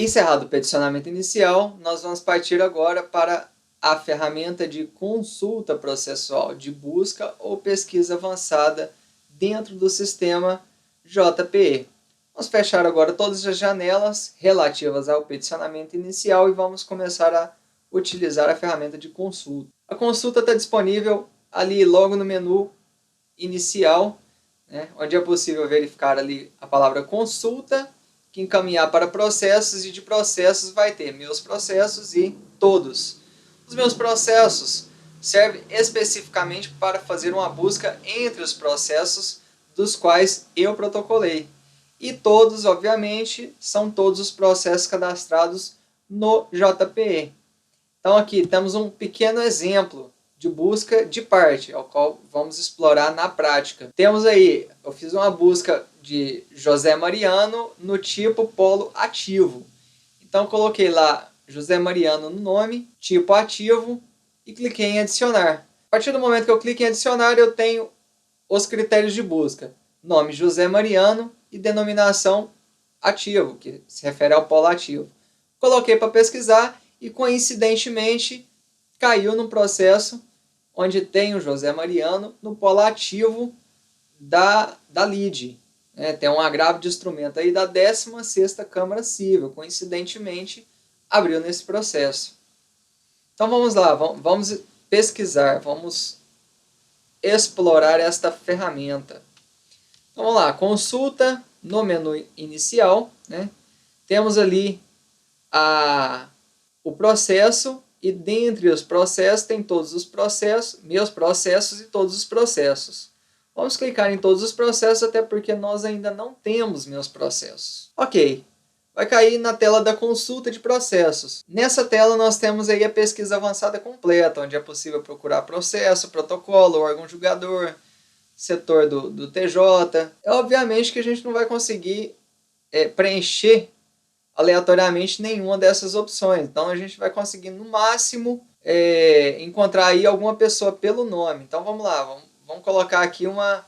Encerrado o peticionamento inicial, nós vamos partir agora para a ferramenta de consulta processual de busca ou pesquisa avançada dentro do sistema JPE. Vamos fechar agora todas as janelas relativas ao peticionamento inicial e vamos começar a utilizar a ferramenta de consulta. A consulta está disponível ali logo no menu inicial, onde é possível verificar ali a palavra consulta, que encaminhar para processos, e de processos vai ter meus processos e todos. Os meus processos servem especificamente para fazer uma busca entre os processos dos quais eu protocolei. E todos, obviamente, são todos os processos cadastrados no JPE. Então aqui temos um pequeno exemplo de busca de parte, ao qual vamos explorar na prática. Temos aí, eu fiz uma busca de José Mariano no tipo polo ativo. Então coloquei lá José Mariano no nome, tipo ativo, e cliquei em adicionar. A partir do momento que eu clico em adicionar, eu tenho os critérios de busca. Nome José Mariano e denominação ativo, que se refere ao polo ativo. Coloquei para pesquisar e, coincidentemente, caiu no processo onde tem o José Mariano no polo ativo da lide. Tem um agravo de instrumento aí da 16ª Câmara Civil. Coincidentemente, abriu nesse processo. Então vamos lá, vamos pesquisar, vamos explorar esta ferramenta. Então vamos lá, consulta no menu inicial, temos ali o processo, e dentre os processos tem todos os processos, meus processos e todos os processos. Vamos clicar em todos os processos, até porque nós ainda não temos meus processos. Ok, vai cair na tela da consulta de processos. Nessa tela nós temos aí a pesquisa avançada completa, onde é possível procurar processo, protocolo, órgão julgador, setor do TJ. Obviamente que a gente não vai conseguir preencher aleatoriamente nenhuma dessas opções. Então a gente vai conseguir no máximo encontrar aí alguma pessoa pelo nome. Então vamos lá, vamos colocar aqui uma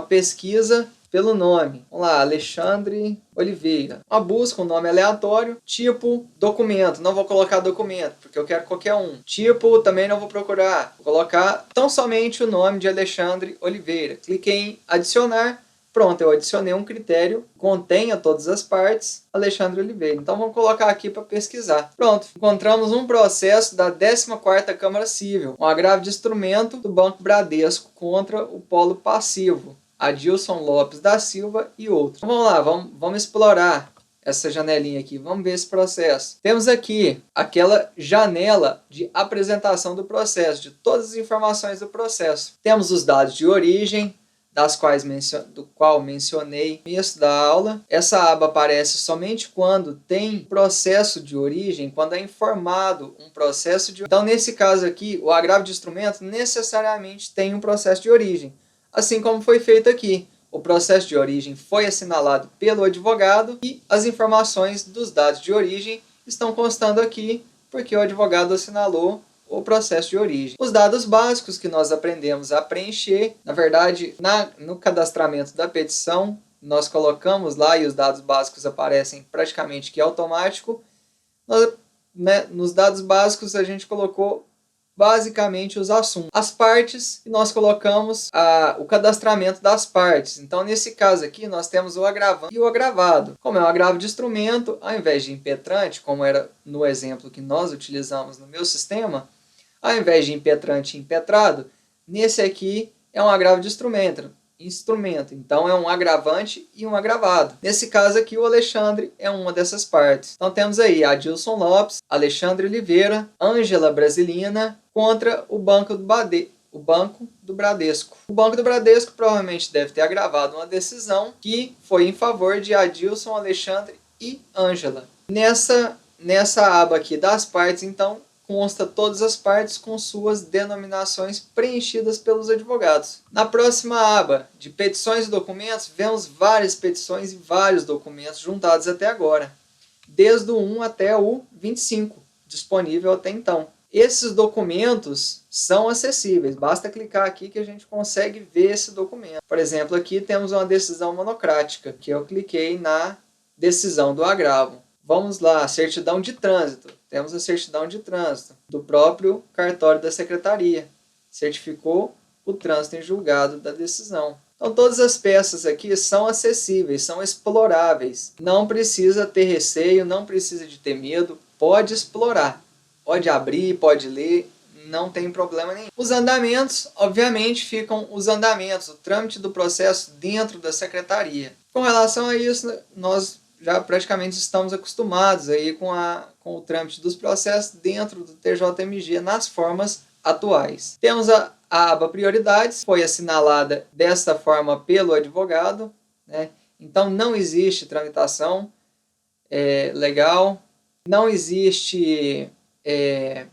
pesquisa pelo nome. Vamos lá, Alexandre Oliveira. Uma busca, um nome aleatório. Tipo, documento. Não vou colocar documento, porque eu quero qualquer um. Tipo, também não vou procurar. Vou colocar tão somente o nome de Alexandre Oliveira. Cliquei em adicionar. Pronto, eu adicionei um critério, contenha todas as partes, Alexandre Oliveira. Então vamos colocar aqui para pesquisar. Pronto, encontramos um processo da 14ª Câmara Civil, um agravo de instrumento do Banco Bradesco contra o polo passivo, Adilson Lopes da Silva e outros. Então, vamos lá, vamos explorar essa janelinha aqui, vamos ver esse processo. Temos aqui aquela janela de apresentação do processo, de todas as informações do processo. Temos os dados de origem, do qual mencionei no início da aula. Essa aba aparece somente quando tem processo de origem, quando é informado um processo de origem. Então, nesse caso aqui, o agravo de instrumento necessariamente tem um processo de origem, assim como foi feito aqui. O processo de origem foi assinalado pelo advogado e as informações dos dados de origem estão constando aqui porque o advogado assinalou o processo de origem. Os dados básicos que nós aprendemos a preencher, na verdade, no cadastramento da petição, nós colocamos lá e os dados básicos aparecem praticamente que automático. Nos dados básicos a gente colocou basicamente os assuntos. As partes, e nós colocamos o cadastramento das partes. Então, nesse caso aqui, nós temos o agravante e o agravado. Como é um agravo de instrumento, ao invés de impetrante, como era no exemplo que nós utilizamos no meu sistema, ao invés de impetrante e impetrado, nesse aqui é um agravo de instrumento. Então, é um agravante e um agravado. Nesse caso aqui, o Alexandre é uma dessas partes. Então, temos aí Adilson Lopes, Alexandre Oliveira, Ângela Brasilina contra o Banco do Bradesco. O Banco do Bradesco provavelmente deve ter agravado uma decisão que foi em favor de Adilson, Alexandre e Ângela. Nessa aba aqui das partes, então, consta todas as partes com suas denominações preenchidas pelos advogados. Na próxima aba de petições e documentos, vemos várias petições e vários documentos juntados até agora, desde o 1 até o 25, disponível até então. Esses documentos são acessíveis, basta clicar aqui que a gente consegue ver esse documento. Por exemplo, aqui temos uma decisão monocrática, que eu cliquei na decisão do agravo. Vamos lá, certidão de trânsito. Temos a certidão de trânsito do próprio cartório da secretaria. Certificou o trânsito em julgado da decisão. Então, todas as peças aqui são acessíveis, são exploráveis. Não precisa ter receio, não precisa de ter medo. Pode explorar, pode abrir, pode ler, não tem problema nenhum. Os andamentos, obviamente, ficam os andamentos, o trâmite do processo dentro da secretaria. Com relação a isso, nós já praticamente estamos acostumados aí com o trâmite dos processos dentro do TJMG nas formas atuais. Temos a aba prioridades, foi assinalada desta forma pelo advogado, né? Então não existe tramitação legal, não existe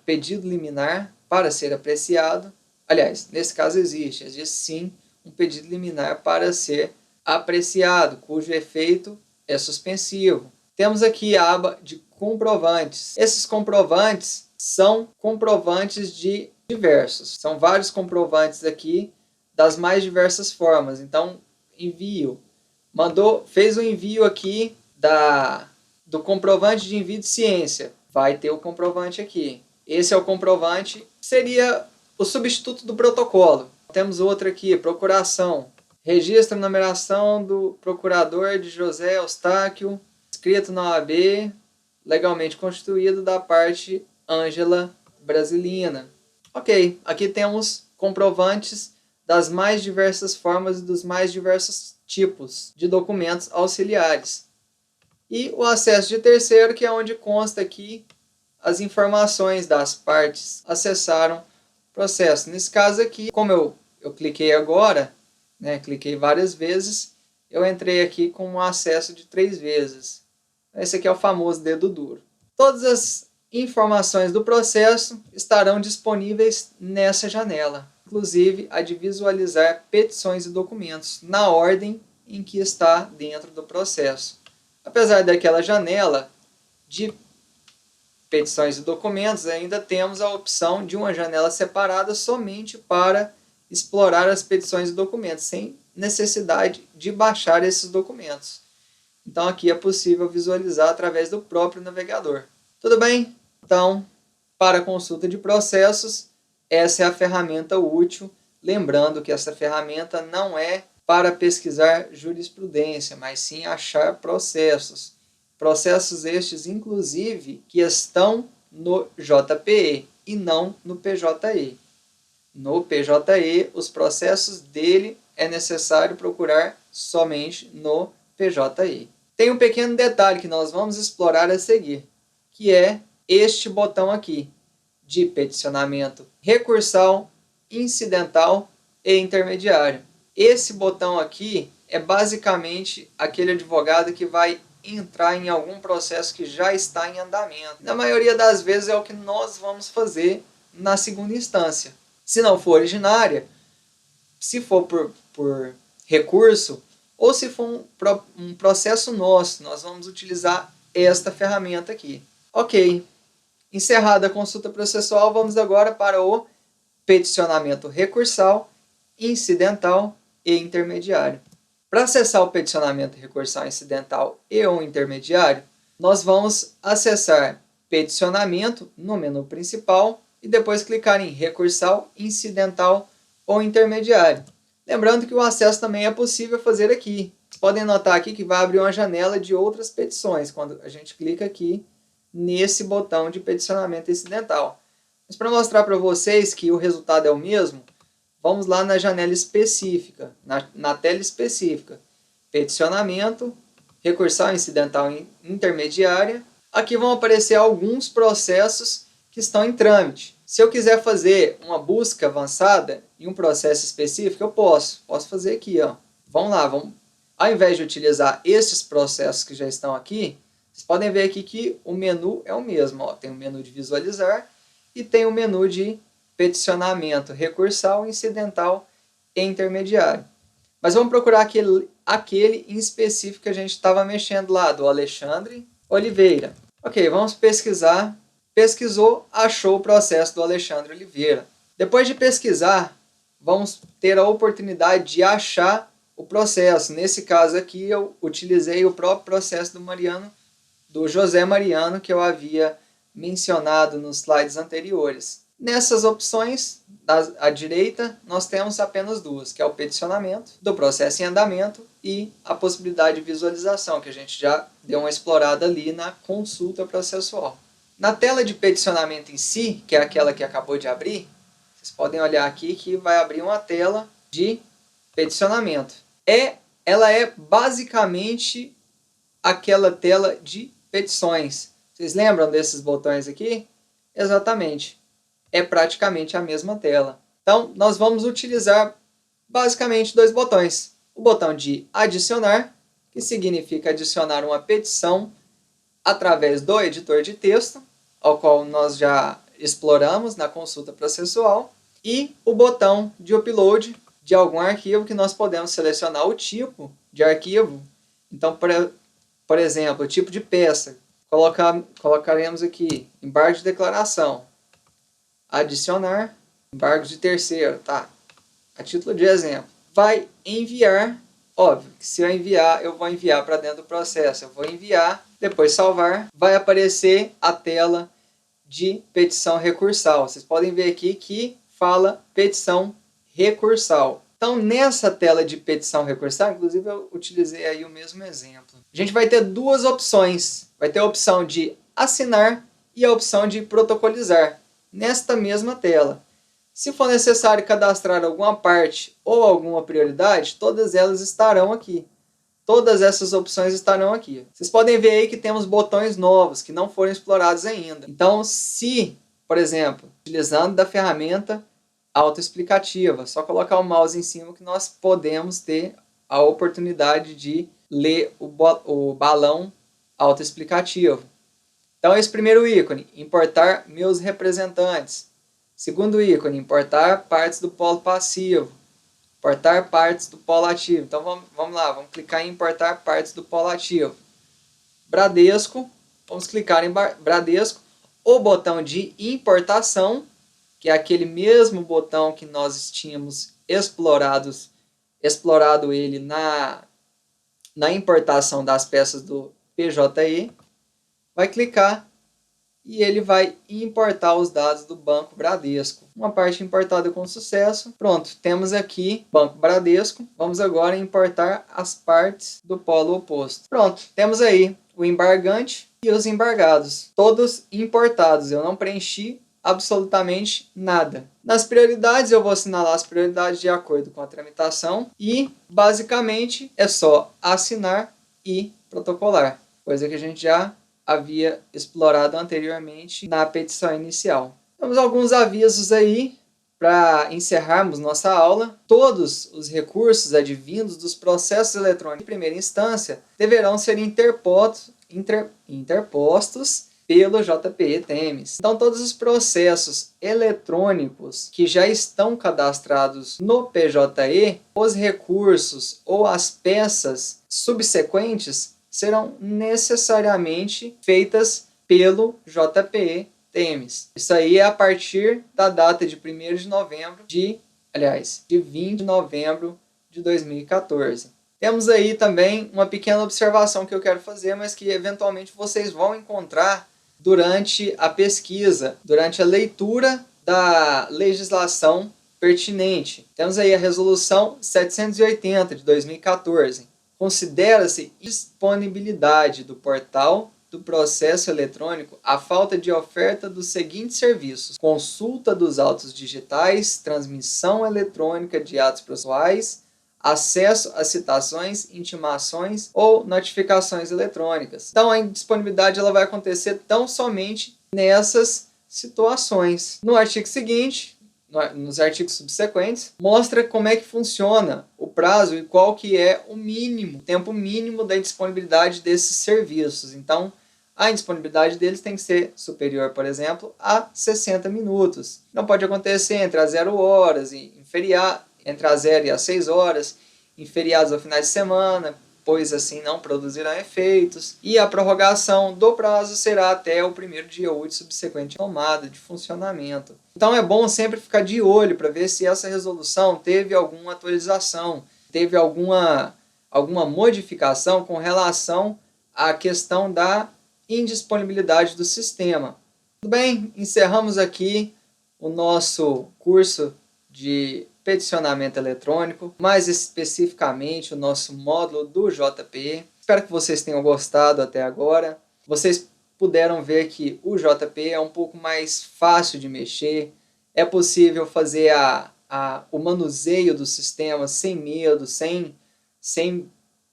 pedido liminar para ser apreciado. Aliás, nesse caso existe sim um pedido liminar para ser apreciado, cujo efeito é suspensivo. Temos aqui a aba de comprovantes. Esses comprovantes são comprovantes de diversos. São vários comprovantes aqui das mais diversas formas. Então, envio. Fez o envio aqui do comprovante de envio de ciência. Vai ter o comprovante aqui. Esse é o comprovante, seria o substituto do protocolo. Temos outro aqui, procuração. Registro e numeração do procurador de José Eustáquio, escrito na OAB, legalmente constituído da parte Ângela Brasilina. Ok, aqui temos comprovantes das mais diversas formas e dos mais diversos tipos de documentos auxiliares. E o acesso de terceiro, que é onde consta aqui as informações das partes acessaram o processo. Nesse caso aqui, como eu cliquei agora, né, cliquei várias vezes, eu entrei aqui com um acesso de 3 vezes. Esse aqui é o famoso dedo duro. Todas as informações do processo estarão disponíveis nessa janela, inclusive a de visualizar petições e documentos na ordem em que está dentro do processo. Apesar daquela janela de petições e documentos, ainda temos a opção de uma janela separada somente para explorar as petições e documentos, sem necessidade de baixar esses documentos. Então aqui é possível visualizar através do próprio navegador. Tudo bem? Então, para consulta de processos, essa é a ferramenta útil. Lembrando que essa ferramenta não é para pesquisar jurisprudência, mas sim achar processos. Processos estes, inclusive, que estão no JPE e não no PJE. No PJE, os processos dele é necessário procurar somente no PJE. Tem um pequeno detalhe que nós vamos explorar a seguir, que é este botão aqui, de peticionamento recursal, incidental e intermediário. Esse botão aqui é basicamente aquele advogado que vai entrar em algum processo que já está em andamento. Na maioria das vezes é o que nós vamos fazer na segunda instância. Se não for originária, se for por recurso, ou se for um processo nosso, nós vamos utilizar esta ferramenta aqui. Ok, encerrada a consulta processual, vamos agora para o peticionamento recursal, incidental e intermediário. Para acessar o peticionamento recursal, incidental e ou intermediário, nós vamos acessar peticionamento no menu principal e depois clicar em recursal, incidental ou intermediário. Lembrando que o acesso também é possível fazer aqui. Vocês podem notar aqui que vai abrir uma janela de outras petições quando a gente clica aqui nesse botão de peticionamento incidental. Mas para mostrar para vocês que o resultado é o mesmo, vamos lá na janela específica, na tela específica. Peticionamento, recursal, incidental e intermediária. Aqui vão aparecer alguns processos que estão em trâmite. Se eu quiser fazer uma busca avançada em um processo específico, eu posso fazer aqui. Ó. Vamos lá, ao invés de utilizar esses processos que já estão aqui, vocês podem ver aqui que o menu é o mesmo. Ó. Tem o menu de visualizar e tem o menu de peticionamento recursal, incidental e intermediário. Mas vamos procurar aquele em específico que a gente estava mexendo lá, do Alexandre Oliveira. Ok, vamos pesquisar. Pesquisou, achou o processo do Alexandre Oliveira. Depois de pesquisar, vamos ter a oportunidade de achar o processo. Nesse caso aqui, eu utilizei o próprio processo do Mariano do José Mariano que eu havia mencionado nos slides anteriores. Nessas opções, à direita, nós temos apenas duas, que é o peticionamento do processo em andamento e a possibilidade de visualização, que a gente já deu uma explorada ali na consulta processual. Na tela de peticionamento em si, que é aquela que acabou de abrir, vocês podem olhar aqui que vai abrir uma tela de peticionamento. Ela é basicamente aquela tela de petições. Vocês lembram desses botões aqui? Exatamente. É praticamente a mesma tela. Então, nós vamos utilizar basicamente dois botões. O botão de adicionar, que significa adicionar uma petição através do editor de texto, ao qual nós já exploramos na consulta processual, e o botão de upload de algum arquivo, que nós podemos selecionar o tipo de arquivo. Então, por exemplo, o tipo de peça. Colocaremos aqui embargo de declaração. Adicionar, embargo de terceiro, tá? A título de exemplo. Vai enviar, óbvio que se eu enviar, eu vou enviar para dentro do processo. Eu vou enviar, depois salvar, vai aparecer a tela de petição recursal. Vocês podem ver aqui que fala petição recursal. Então, nessa tela de petição recursal, inclusive eu utilizei aí o mesmo exemplo. A gente vai ter duas opções. Vai ter a opção de assinar e a opção de protocolizar, nesta mesma tela. Se for necessário cadastrar alguma parte ou alguma prioridade, todas elas estarão aqui. Todas essas opções estarão aqui. Vocês podem ver aí que temos botões novos que não foram explorados ainda. Então, se, por exemplo, utilizando da ferramenta autoexplicativa, só colocar o mouse em cima que nós podemos ter a oportunidade de ler o balão autoexplicativo. Então, esse primeiro ícone, importar meus representantes. Segundo ícone, importar partes do polo passivo. Importar partes do polo ativo. Então, vamos lá, vamos clicar em importar partes do polo ativo. Bradesco, vamos clicar em Bradesco. O botão de importação, que é aquele mesmo botão que nós tínhamos explorado ele na importação das peças do PJE. Vai clicar e ele vai importar os dados do Banco Bradesco. Uma parte importada com sucesso. Pronto, temos aqui Banco Bradesco. Vamos agora importar as partes do polo oposto. Pronto, temos aí o embargante e os embargados, todos importados. Eu não preenchi absolutamente nada. Nas prioridades, eu vou assinalar as prioridades de acordo com a tramitação e, basicamente, é só assinar e protocolar, coisa que a gente já havia explorado anteriormente na petição inicial. Temos alguns avisos aí para encerrarmos nossa aula. Todos os recursos advindos dos processos eletrônicos de primeira instância deverão ser interpostos pelo JPE-TEMES. Então, todos os processos eletrônicos que já estão cadastrados no PJE, os recursos ou as peças subsequentes serão necessariamente feitas pelo JPE-TEMES. Isso aí é a partir da data de 1º de novembro de 20 de novembro de 2014. Temos aí também uma pequena observação que eu quero fazer, mas que eventualmente vocês vão encontrar durante a pesquisa, durante a leitura da legislação pertinente. Temos aí a resolução 780 de 2014. Considera-se disponibilidade do portal do processo eletrônico a falta de oferta dos seguintes serviços: consulta dos autos digitais, transmissão eletrônica de atos processuais, acesso a citações, intimações ou notificações eletrônicas. Então, a indisponibilidade ela vai acontecer tão somente nessas situações. No artigo seguinte, nos artigos subsequentes, mostra como é que funciona o prazo e qual que é o mínimo, o tempo mínimo da indisponibilidade desses serviços. Então, a indisponibilidade deles tem que ser superior, por exemplo, a 60 minutos. Não pode acontecer entre as 0 horas e entre as 0 e as 6 horas, em feriados ou finais de semana, pois assim não produzirão efeitos, e a prorrogação do prazo será até o primeiro dia útil subsequente à tomada de funcionamento. Então é bom sempre ficar de olho para ver se essa resolução teve alguma atualização, teve alguma modificação com relação à questão da indisponibilidade do sistema. Tudo bem? Encerramos aqui o nosso curso de peticionamento eletrônico, mais especificamente o nosso módulo do JP. Espero que vocês tenham gostado até agora. Vocês puderam ver que o JP é um pouco mais fácil de mexer, é possível fazer o manuseio do sistema sem medo, sem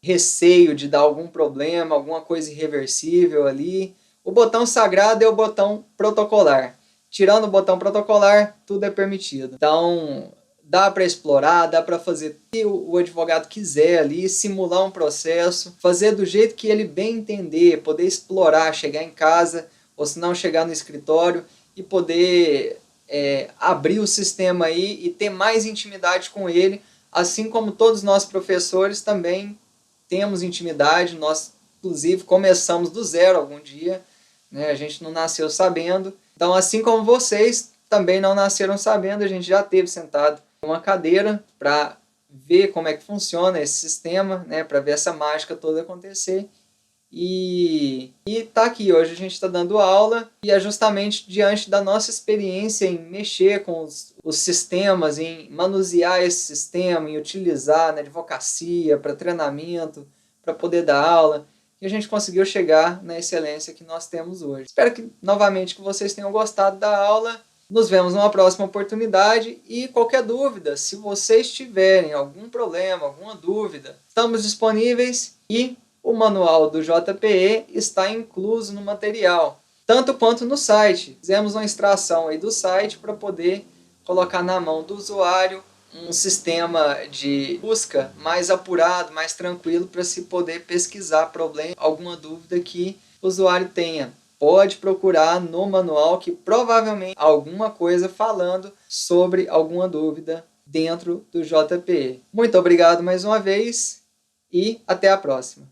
receio de dar algum problema, alguma coisa irreversível ali. O botão sagrado é o botão protocolar. Tirando o botão protocolar, tudo é permitido. Então, dá para explorar, dá para fazer o que o advogado quiser ali, simular um processo, fazer do jeito que ele bem entender, poder explorar, chegar em casa, ou se não chegar no escritório e poder abrir o sistema aí e ter mais intimidade com ele, assim como todos nós professores também temos intimidade. Nós, inclusive, começamos do zero algum dia, né? A gente não nasceu sabendo. Então, assim como vocês também não nasceram sabendo, a gente já esteve sentado em uma cadeira para ver como é que funciona esse sistema, né? Para ver essa mágica toda acontecer. E tá aqui, hoje a gente está dando aula e é justamente diante da nossa experiência em mexer com os sistemas, em manusear esse sistema, em utilizar na advocacia, para treinamento, para poder dar aula, que a gente conseguiu chegar na excelência que nós temos hoje. Espero que, novamente, que vocês tenham gostado da aula. Nos vemos numa próxima oportunidade e qualquer dúvida, se vocês tiverem algum problema, alguma dúvida, estamos disponíveis e o manual do JPE está incluso no material, tanto quanto no site. Fizemos uma extração aí do site para poder colocar na mão do usuário um sistema de busca mais apurado, mais tranquilo, para se poder pesquisar problema, alguma dúvida que o usuário tenha. Pode procurar no manual que provavelmente alguma coisa falando sobre alguma dúvida dentro do JPE. Muito obrigado mais uma vez e até a próxima.